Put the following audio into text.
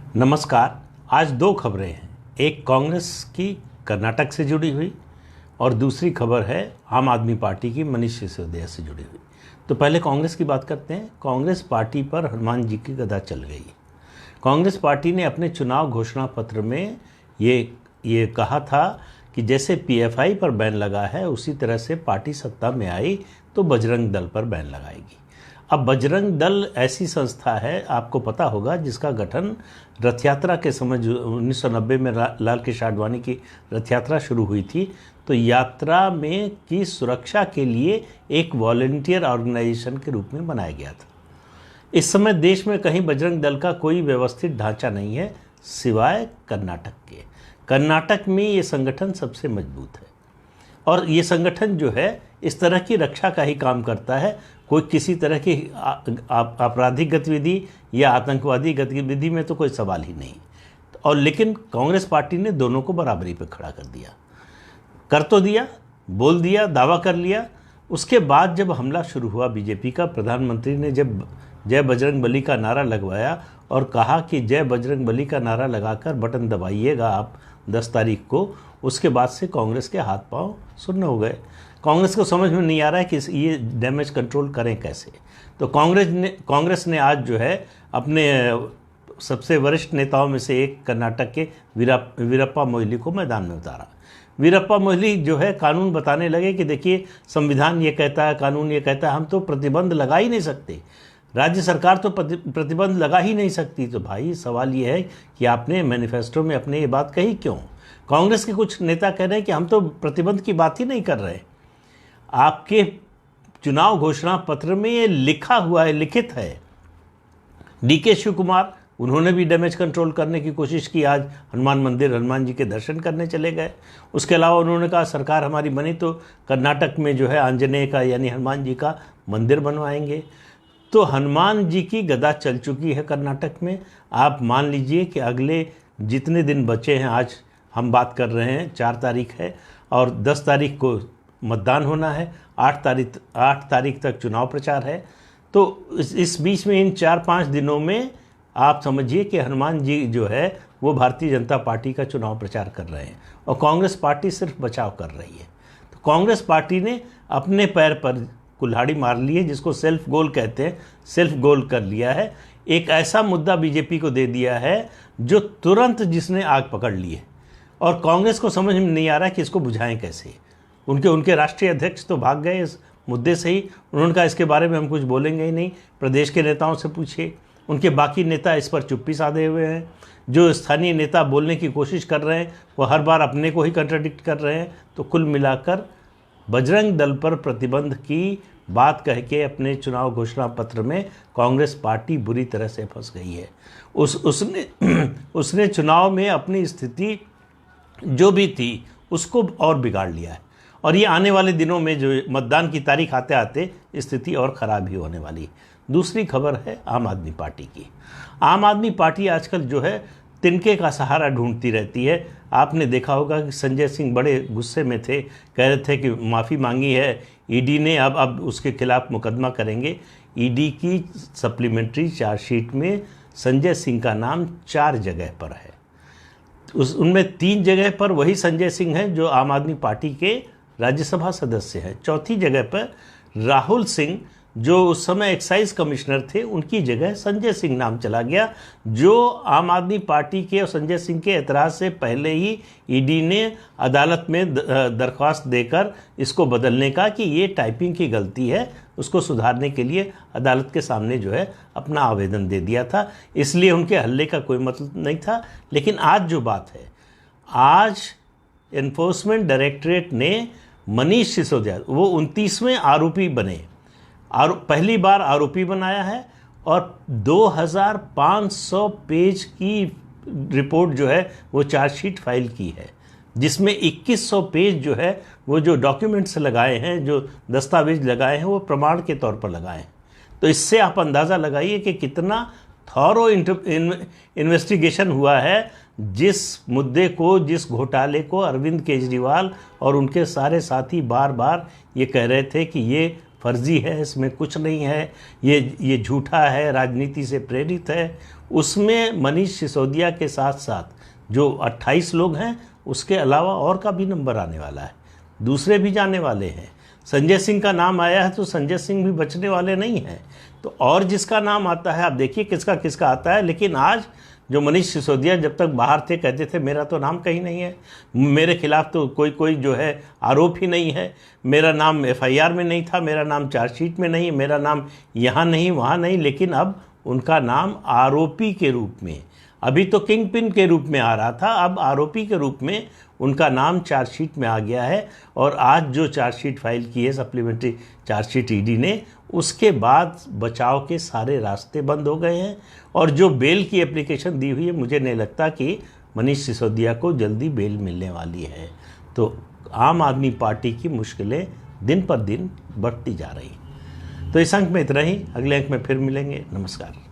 नमस्कार। आज दो खबरें हैं, एक कांग्रेस की कर्नाटक से जुड़ी हुई और दूसरी खबर है आम आदमी पार्टी की मनीष सिसोदिया से जुड़ी हुई। तो पहले कांग्रेस की बात करते हैं। कांग्रेस पार्टी पर हनुमान जी की गदा चल गई। कांग्रेस पार्टी ने अपने चुनाव घोषणा पत्र में ये कहा था कि जैसे पीएफआई पर बैन लगा है उसी तरह से पार्टी सत्ता में आई तो बजरंग दल पर बैन लगाएगी। अब बजरंग दल ऐसी संस्था है, आपको पता होगा, जिसका गठन रथ यात्रा के समय 1990 में लाल कृष्ण आडवाणी की रथ यात्रा शुरू हुई थी, तो यात्रा में की सुरक्षा के लिए एक वॉलंटियर ऑर्गेनाइजेशन के रूप में बनाया गया था। इस समय देश में कहीं बजरंग दल का कोई व्यवस्थित ढांचा नहीं है सिवाय कर्नाटक के। कर्नाटक में ये संगठन सबसे मजबूत है और ये संगठन जो है इस तरह की रक्षा का ही काम करता है। कोई किसी तरह की आपराधिक गतिविधि या आतंकवादी गतिविधि में तो कोई सवाल ही नहीं। और लेकिन कांग्रेस पार्टी ने दोनों को बराबरी पर खड़ा कर दिया, कर तो दिया, बोल दिया, दावा कर लिया। उसके बाद जब हमला शुरू हुआ बीजेपी का, प्रधानमंत्री ने जब जय बजरंग बली का नारा लगवाया और कहा कि जय बजरंग बली का नारा लगाकर बटन दबाइएगा आप 10 तारीख को, उसके बाद से कांग्रेस के हाथ पांव सुन्न हो गए। कांग्रेस को समझ में नहीं आ रहा है कि ये डैमेज कंट्रोल करें कैसे। तो कांग्रेस ने आज जो है अपने सबसे वरिष्ठ नेताओं में से एक कर्नाटक के वीरप्पा मोइली को मैदान में उतारा। वीरप्पा मोइली जो है कानून बताने लगे कि देखिए संविधान ये कहता है, कानून ये कहता है, हम तो प्रतिबंध लगा ही नहीं सकते, राज्य सरकार तो प्रतिबंध लगा ही नहीं सकती। तो भाई सवाल ये है कि आपने मैनिफेस्टो में अपने ये बात कही क्यों? कांग्रेस के कुछ नेता कह रहे हैं कि हम तो प्रतिबंध की बात ही नहीं कर रहे। आपके चुनाव घोषणा पत्र में ये लिखा हुआ है, लिखित है। डीके शिव कुमार, उन्होंने भी डैमेज कंट्रोल करने की कोशिश की। आज हनुमान मंदिर, हनुमान जी के दर्शन करने चले गए। उसके अलावा उन्होंने कहा सरकार हमारी बनी तो कर्नाटक में जो है आंजनेय का यानी हनुमान जी का मंदिर बनवाएंगे। तो हनुमान जी की गदा चल चुकी है कर्नाटक में। आप मान लीजिए कि अगले जितने दिन बचे हैं, आज हम बात कर रहे हैं 4 तारीख है और 10 तारीख को मतदान होना है, 8 तारीख तक चुनाव प्रचार है। तो इस बीच में इन 4-5 दिनों में आप समझिए कि हनुमान जी जो है वो भारतीय जनता पार्टी का चुनाव प्रचार कर रहे हैं और कांग्रेस पार्टी सिर्फ बचाव कर रही है। तो कांग्रेस पार्टी ने अपने पैर पर कुल्हाड़ी मार ली है, जिसको सेल्फ गोल कहते हैं, सेल्फ गोल कर लिया है। एक ऐसा मुद्दा बीजेपी को दे दिया है जो तुरंत जिसने आग पकड़ ली है और कांग्रेस को समझ में नहीं आ रहा कि इसको बुझाएं कैसे। उनके राष्ट्रीय अध्यक्ष तो भाग गए इस मुद्दे से ही। उन्होंने कहा इसके बारे में हम कुछ बोलेंगे ही नहीं, प्रदेश के नेताओं से पूछिए। उनके बाकी नेता इस पर चुप्पी साधे हुए हैं। जो स्थानीय नेता बोलने की कोशिश कर रहे हैं वो हर बार अपने को ही कंट्राडिक्ट कर रहे हैं। तो कुल मिलाकर बजरंग दल पर प्रतिबंध की बात कह के अपने चुनाव घोषणा पत्र में कांग्रेस पार्टी बुरी तरह से फंस गई है। उसने चुनाव में अपनी स्थिति जो भी थी उसको और बिगाड़ लिया है और ये आने वाले दिनों में जो मतदान की तारीख आते आते स्थिति और ख़राब ही होने वाली है। दूसरी खबर है आम आदमी पार्टी की। आम आदमी पार्टी आजकल जो है तिनके का सहारा ढूंढती रहती है। आपने देखा होगा कि संजय सिंह बड़े गुस्से में थे, कह रहे थे कि माफ़ी मांगी है ईडी ने, अब उसके खिलाफ मुकदमा करेंगे। ईडी की सप्लीमेंट्री चार्जशीट में संजय सिंह का नाम 4 जगह पर है। उनमें 3 जगह पर वही संजय सिंह हैं जो आम आदमी पार्टी के राज्यसभा सदस्य हैं। चौथी जगह पर राहुल सिंह जो उस समय एक्साइज कमिश्नर थे, उनकी जगह संजय सिंह नाम चला गया, जो आम आदमी पार्टी के और संजय सिंह के एतराज़ से पहले ही ईडी ने अदालत में दरख्वास्त देकर इसको बदलने का कि ये टाइपिंग की गलती है, उसको सुधारने के लिए अदालत के सामने जो है अपना आवेदन दे दिया था। इसलिए उनके हल्ले का कोई मतलब नहीं था। लेकिन आज जो बात है, आज एनफोर्समेंट डायरेक्टरेट ने मनीष सिसोदिया, वो 29वें आरोपी बने, पहली बार आरोपी बनाया है और 2500 पेज की रिपोर्ट जो है वो चार्जशीट फाइल की है, जिसमें 2100 पेज जो है वो जो डॉक्यूमेंट्स लगाए हैं, जो दस्तावेज लगाए हैं, वो प्रमाण के तौर पर लगाए हैं। तो इससे आप अंदाज़ा लगाइए कि कितना थॉरो इन्वेस्टिगेशन हुआ है। जिस मुद्दे को, जिस घोटाले को अरविंद केजरीवाल और उनके सारे साथी बार बार ये कह रहे थे कि ये फर्जी है, इसमें कुछ नहीं है, ये झूठा है, राजनीति से प्रेरित है, उसमें मनीष सिसोदिया के साथ साथ जो 28 लोग हैं उसके अलावा और का भी नंबर आने वाला है, दूसरे भी जाने वाले हैं। संजय सिंह का नाम आया है तो संजय सिंह भी बचने वाले नहीं हैं। तो और जिसका नाम आता है, आप देखिए किसका किसका आता है। लेकिन आज जो मनीष सिसोदिया जब तक बाहर थे कहते थे मेरा तो नाम कहीं नहीं है, मेरे खिलाफ तो कोई जो है आरोप ही नहीं है, मेरा नाम एफआईआर में नहीं था, मेरा नाम चार्जशीट में नहीं, मेरा नाम यहाँ नहीं वहाँ नहीं। लेकिन अब उनका नाम आरोपी के रूप में, अभी तो किंग पिन के रूप में आ रहा था, अब आरोपी के रूप में उनका नाम चार्जशीट में आ गया है। और आज जो चार्जशीट फाइल की है सप्लीमेंट्री चार्जशीट ईडी ने, उसके बाद बचाव के सारे रास्ते बंद हो गए हैं। और जो बेल की एप्लीकेशन दी हुई है, मुझे नहीं लगता कि मनीष सिसोदिया को जल्दी बेल मिलने वाली है। तो आम आदमी पार्टी की मुश्किलें दिन पर दिन बढ़ती जा रही हैं। तो इस अंक में इतना ही, अगले अंक में फिर मिलेंगे। नमस्कार।